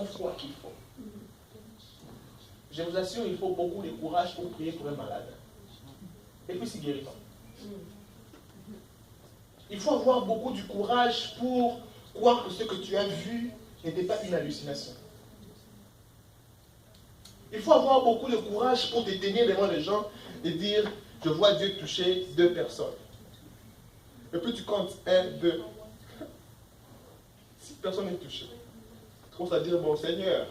foi qu'il faut. Je vous assure, il faut beaucoup de courage pour prier pour un malade. Et puis s'il guérit pas. Il faut avoir beaucoup de courage pour croire que ce que tu as vu n'était pas une hallucination. Il faut avoir beaucoup de courage pour te tenir devant les gens et dire, je vois Dieu toucher 2 personnes. Et puis tu comptes 1, 2. 6 personnes sont touchées. Tu commences à dire, bon Seigneur,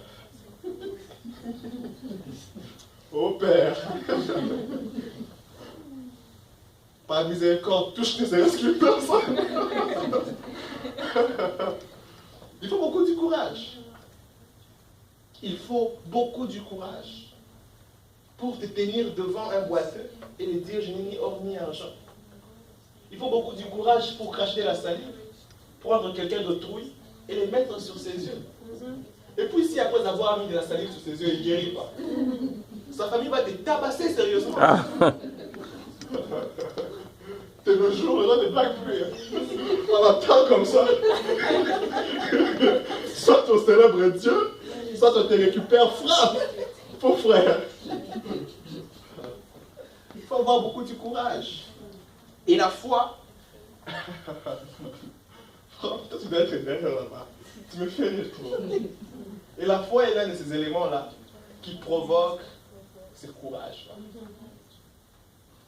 ô Père, par miséricorde, touche ne serait-ce qu'une personne. Il faut beaucoup de courage. Il faut beaucoup de courage pour te tenir devant un boiteux et lui dire, je n'ai ni or ni argent. Il faut beaucoup de courage pour cracher la salive, prendre quelqu'un d'autrui et le mettre sur ses yeux. Et puis si après avoir mis de la salive sur ses yeux, il ne guérit pas, sa famille va te tabasser sérieusement. De nos jours, les gens ne blaguent plus. On attend comme ça. Soit on célèbre Dieu, soit on te récupère, frappe. Pauvre frère. Il faut avoir beaucoup de courage. Et la foi, toi tu dois être derrière là-bas. Tu me fais rire trop. Et la foi est l'un de ces éléments-là qui provoque ce courage-là.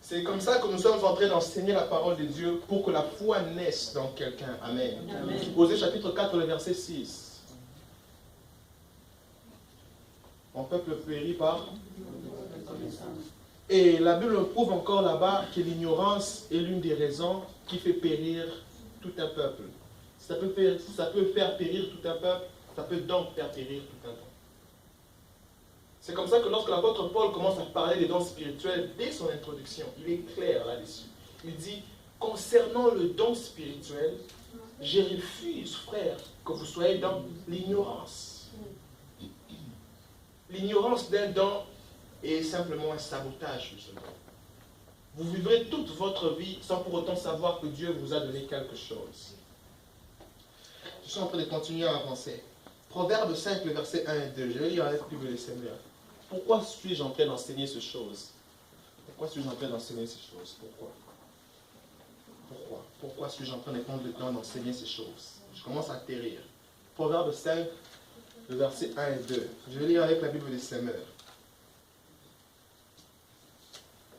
C'est comme ça que nous sommes en train d'enseigner la parole de Dieu pour que la foi naisse dans quelqu'un. Amen. Osée chapitre 4, le verset 6. Mon peuple périt par... Et la Bible prouve encore là-bas que l'ignorance est l'une des raisons qui fait périr tout un peuple. Ça peut faire périr tout un peuple, ça peut donc faire périr tout un peuple. C'est comme ça que lorsque l'apôtre Paul commence à parler des dons spirituels, dès son introduction, il est clair là-dessus. Il dit, concernant le don spirituel, je refuse, frère, que vous soyez dans l'ignorance. L'ignorance d'un don est simplement un sabotage de ce don. Vous vivrez toute votre vie sans pour autant savoir que Dieu vous a donné quelque chose. Je suis en train de continuer à avancer. Proverbe 5, le verset 1 et 2. Je vais lire avec plus de Seigneur. Pourquoi suis-je en train d'enseigner ces choses? Pourquoi suis-je en train d'enseigner ces choses? Pourquoi suis-je en train de prendre le temps d'enseigner ces choses? Je commence à atterrir. Proverbe 5, le verset 1 et 2. Je vais lire avec la Bible des Semeurs.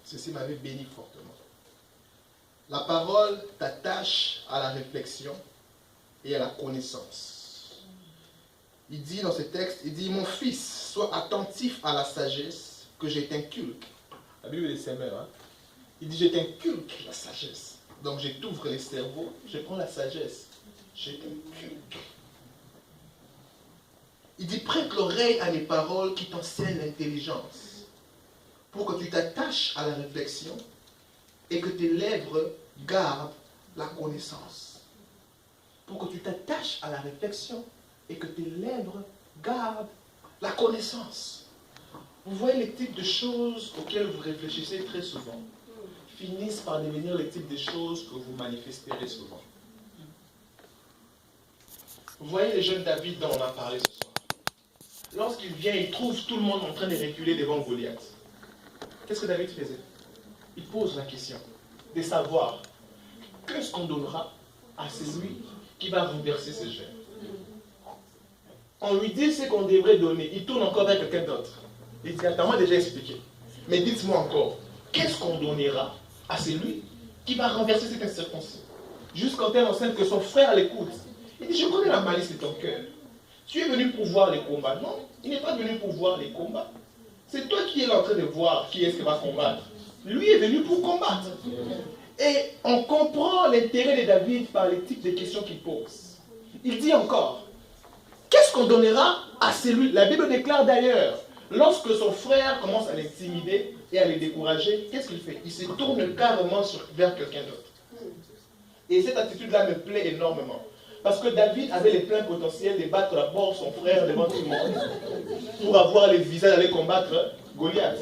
Ceci m'avait béni fortement. La parole t'attache à la réflexion et à la connaissance. Il dit dans ce texte, il dit, mon fils, sois attentif à la sagesse que je t'inculque. La Bible des Semeurs, hein? Il dit, je t'inculque la sagesse. Donc je t'ouvre les cerveaux, je prends la sagesse, je t'inculque. Il dit, prête l'oreille à mes paroles qui t'enseignent l'intelligence, pour que tu t'attaches à la réflexion et que tes lèvres gardent la connaissance. Pour que tu t'attaches à la réflexion et que tes lèvres gardent la connaissance. Vous voyez les types de choses auxquelles vous réfléchissez très souvent finissent par devenir les types de choses que vous manifesterez souvent. Vous voyez les jeunes David dont on a parlé ce soir. Lorsqu'il vient, il trouve tout le monde en train de reculer devant Goliath. Qu'est-ce que David faisait? Il pose la question de savoir qu'est-ce qu'on donnera à celui qui va renverser ce jeune. On lui dit ce qu'on devrait donner. Il tourne encore vers quelqu'un d'autre. Il dit, attends, moi déjà expliqué. Mais dites-moi encore, qu'est-ce qu'on donnera à celui qui va renverser cette incirconcision? Jusqu'en telle enceinte que son frère l'écoute. Il dit, je connais la malice de ton cœur. Tu es venu pour voir les combats. Non, il n'est pas venu pour voir les combats. C'est toi qui es en train de voir qui est-ce qui va combattre. Lui est venu pour combattre. Et on comprend l'intérêt de David par les types de questions qu'il pose. Il dit encore, qu'est-ce qu'on donnera à celui? La Bible déclare d'ailleurs, lorsque son frère commence à l'intimider et à le décourager, qu'est-ce qu'il fait? Il se tourne carrément vers quelqu'un d'autre. Et cette attitude-là me plaît énormément. Parce que David avait les pleins potentiels de battre d'abord son frère devant tout le monde pour avoir les visages d'aller combattre Goliath.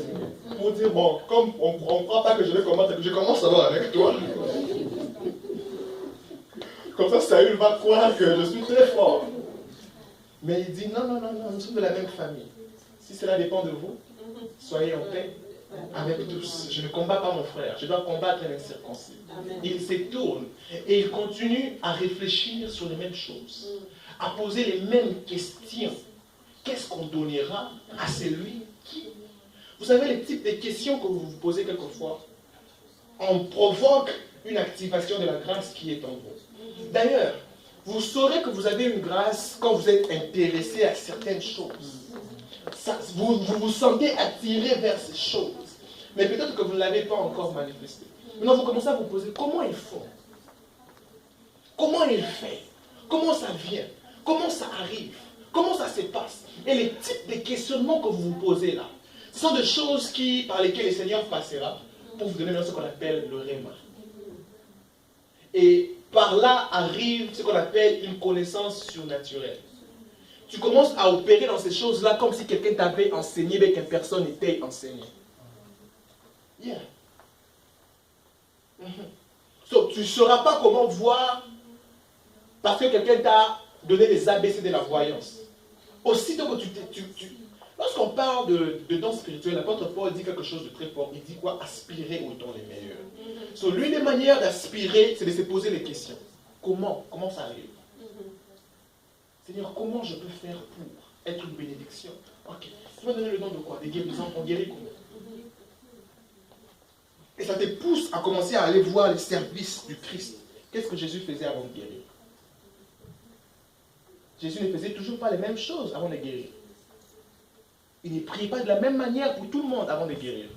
Pour dire, bon, comme on ne croit pas que je vais combattre, je commence à voir avec toi. Comme ça, Saül va croire que je suis très fort. Mais il dit, non, non, non, non, nous sommes de la même famille. Si cela dépend de vous, soyez en paix avec tous. Je ne combats pas mon frère, je dois combattre un incirconcis. Il s'étourne et il continue à réfléchir sur les mêmes choses, à poser les mêmes questions. Qu'est-ce qu'on donnera à celui qui... Vous savez, les types de questions que vous vous posez quelquefois, on provoque une activation de la grâce qui est en vous. D'ailleurs, vous saurez que vous avez une grâce quand vous êtes intéressé à certaines choses. Vous vous sentez attiré vers ces choses. Mais peut-être que vous ne l'avez pas encore manifesté. Maintenant, vous commencez à vous poser, comment ils font? Comment ils font? Comment ça vient? Comment ça arrive? Comment ça se passe? Et les types de questionnements que vous vous posez là, ce sont des choses par lesquelles le Seigneur passera pour vous donner ce qu'on appelle le réma. Et par là arrive ce qu'on appelle une connaissance surnaturelle. Tu commences à opérer dans ces choses-là comme si quelqu'un t'avait enseigné, mais que personne n'était enseigné. Yeah. So, tu ne sauras pas comment voir parce que quelqu'un t'a donné les ABC de la voyance. Aussitôt que lorsqu'on parle de dons spirituels, l'apôtre Paul dit quelque chose de très fort. Il dit quoi? Aspirer aux dons les meilleurs. So, l'une des manières d'aspirer, c'est de se poser les questions. Comment ça arrive? Seigneur, comment je peux faire pour être une bénédiction? Ok. Tu m'as donné le don de quoi? Des guérisons. On guérit comment? Et ça te pousse à commencer à aller voir les services du Christ. Qu'est-ce que Jésus faisait avant de guérir? Jésus ne faisait toujours pas les mêmes choses avant de guérir. Il ne priait pas de la même manière pour tout le monde avant de guérir.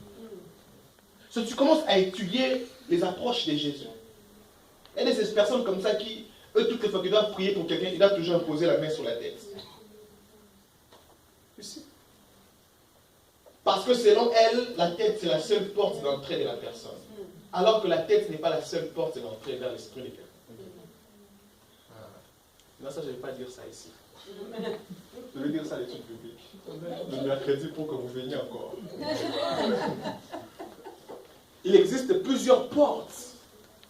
So, tu commences à étudier les approches de Jésus. Il y a des personnes comme ça qui, eux, toutes les fois qu'ils doivent prier pour quelqu'un, ils doivent toujours imposer la main sur la tête. Tu sais? Parce que selon elle, la tête, c'est la seule porte d'entrée de la personne. Alors que la tête n'est pas la seule porte d'entrée vers l'esprit de quelqu'un. Non, ça, je ne vais pas dire ça ici. Je vais dire ça à l'étude publique. Je mercredi pour que vous veniez encore. Il existe plusieurs portes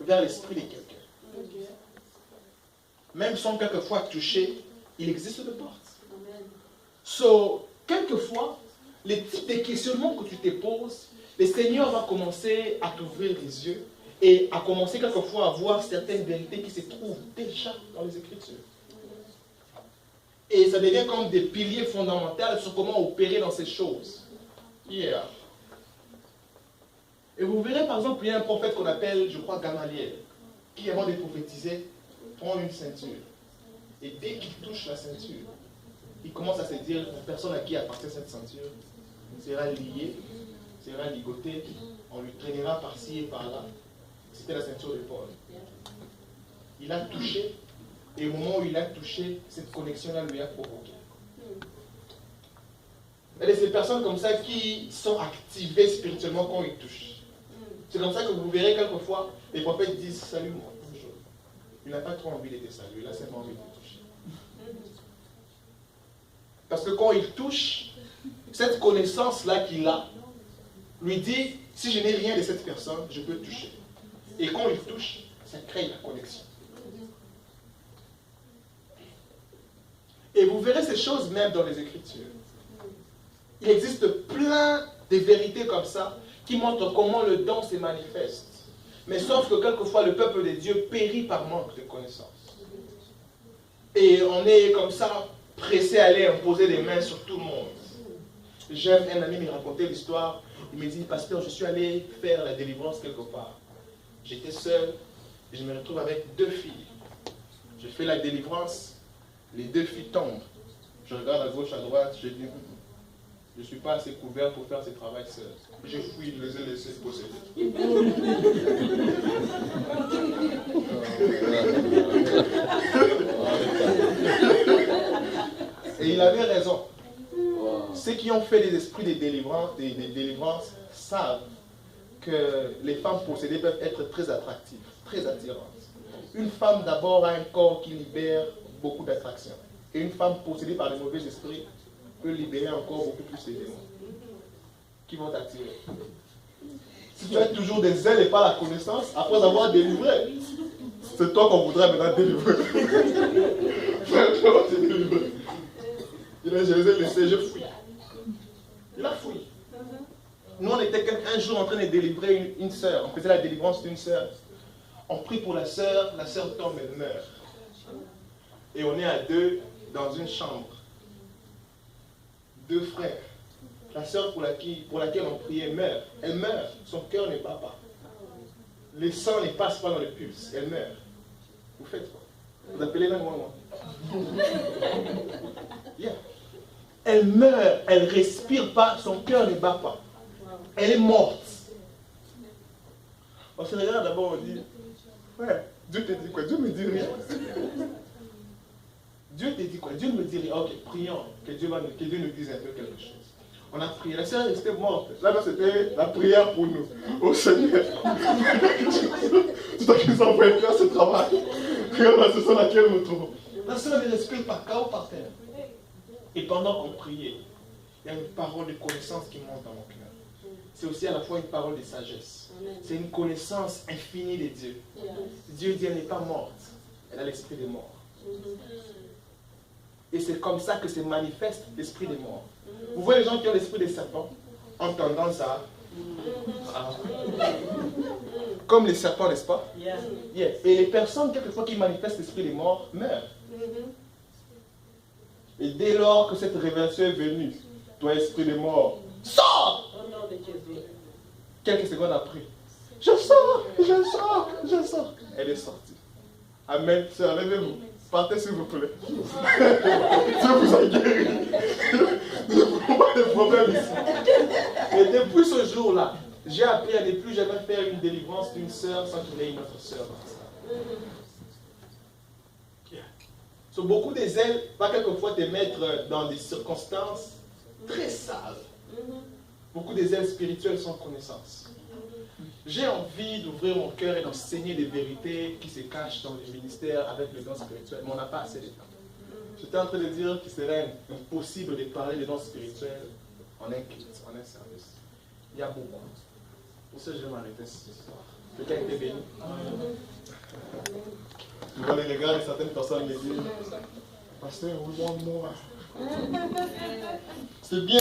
vers l'esprit de quelqu'un. Même sans quelquefois toucher, il existe des portes. So, quelquefois, les types de questionnements que tu te poses, le Seigneur va commencer à t'ouvrir les yeux et à commencer quelquefois à voir certaines vérités qui se trouvent déjà dans les Écritures. Et ça devient comme des piliers fondamentaux sur comment opérer dans ces choses. Yeah. Et vous verrez par exemple, il y a un prophète qu'on appelle, je crois, Gamaliel, qui avant de prophétiser, prend une ceinture. Et dès qu'il touche la ceinture, il commence à se dire, la personne à qui appartient cette ceinture sera liée, sera ligotée, on lui traînera par-ci et par-là. C'était la ceinture de Paul. Il a touché, et au moment où il a touché, cette connexion-là lui a provoqué. Et ces personnes comme ça qui sont activées spirituellement quand ils touchent. C'est comme ça que vous verrez quelquefois, les prophètes disent, salut moi, bonjour. Il n'a pas trop envie d'être salué, là c'est pas envie de toucher. Parce que quand il touche, cette connaissance-là qu'il a, lui dit, si je n'ai rien de cette personne, je peux toucher. Et quand il touche, ça crée la connexion. Et vous verrez ces choses même dans les Écritures. Il existe plein de vérités comme ça qui montrent comment le don se manifeste. Mais sauf que quelquefois le peuple de Dieu périt par manque de connaissances. Et on est comme ça pressé à aller imposer des mains sur tout le monde. J'aime un ami me raconter l'histoire. Il me dit, pasteur, je suis allé faire la délivrance quelque part. J'étais seul et je me retrouve avec 2 filles. Je fais la délivrance, les 2 filles tombent. Je regarde à gauche, à droite, je dis, je ne suis pas assez couvert pour faire ce travail seul. Je fouille, je les ai laissés posséder. Et il avait raison. Ceux qui ont fait des esprits de délivrance, des délivrances savent que les femmes possédées peuvent être très attractives, très attirantes. Une femme d'abord a un corps qui libère beaucoup d'attraction. Et une femme possédée par les mauvais esprits peut libérer encore beaucoup plus de démons qui vont t'attirer. Si tu as toujours des ailes et pas la connaissance, après avoir délivré, c'est toi qu'on voudrait maintenant délivrer. Je les ai laissés, je fouille. Il a fouillé. Nous, on était un jour en train de délivrer une sœur. On faisait la délivrance d'une sœur. On prie pour la sœur tombe, elle meurt. Et on est à deux dans une chambre. Deux frères. La sœur pour laquelle on priait meurt. Elle meurt. Son cœur ne bat pas. Le sang ne passe pas dans le pulse. Elle meurt. Vous faites quoi? Vous appelez là, moi. Yeah. Elle meurt. Elle ne respire pas. Son cœur ne bat pas. Elle est morte. On se regarde d'abord, on dit, ouais, Dieu te dit quoi? Dieu me dit rien. Dieu te dit quoi? Dieu ne me dit rien. Ok, prions, que Dieu nous dise un peu quelque chose. On a prié, la sœur était morte. Là, c'était la prière pour nous. Au Seigneur. Tout à qui nous envoie faire ce travail. Regarde la session dans laquelle nous nous trouvons. La sœur ne respire pas, KO par terre. Et pendant qu'on priait, il y a une parole de connaissance qui monte dans mon cœur. C'est aussi à la fois une parole de sagesse. C'est une connaissance infinie de Dieu. Dieu dit, elle n'est pas morte. Elle a l'esprit des morts. Et c'est comme ça que se manifeste l'esprit des morts. Vous voyez les gens qui ont l'esprit des serpents ont tendance à... Comme les serpents, n'est-ce pas? Yeah. Et les personnes, quelquefois, qui manifestent l'esprit des morts, meurent. Et dès lors que cette révélation est venue, toi, esprit des morts, sors! Quelques secondes après, je sors. Elle est sortie. Amen. Sœur, levez-vous. Partez s'il vous plaît. Dieu vous a guéri. Nous n'avons pas de problème ici. Et depuis ce jour-là, j'ai appris à ne plus jamais faire une délivrance d'une sœur sans qu'il y ait une autre sœur dans ça. So, beaucoup des ailes va quelquefois te mettre dans des circonstances très sales. Beaucoup des ailes spirituelles sans connaissance. J'ai envie d'ouvrir mon cœur et d'enseigner des vérités qui se cachent dans le ministère avec le don spirituel, mais on n'a pas assez de temps. J'étais en train de dire qu'il serait impossible de parler des dons spirituels en un culte, en un service. Il y a beaucoup. Pour ça, je vais m'arrêter ce soir. Quelqu'un était béni. Je vois les regards de certaines personnes me dire, Pasteur, we want more. C'est bien.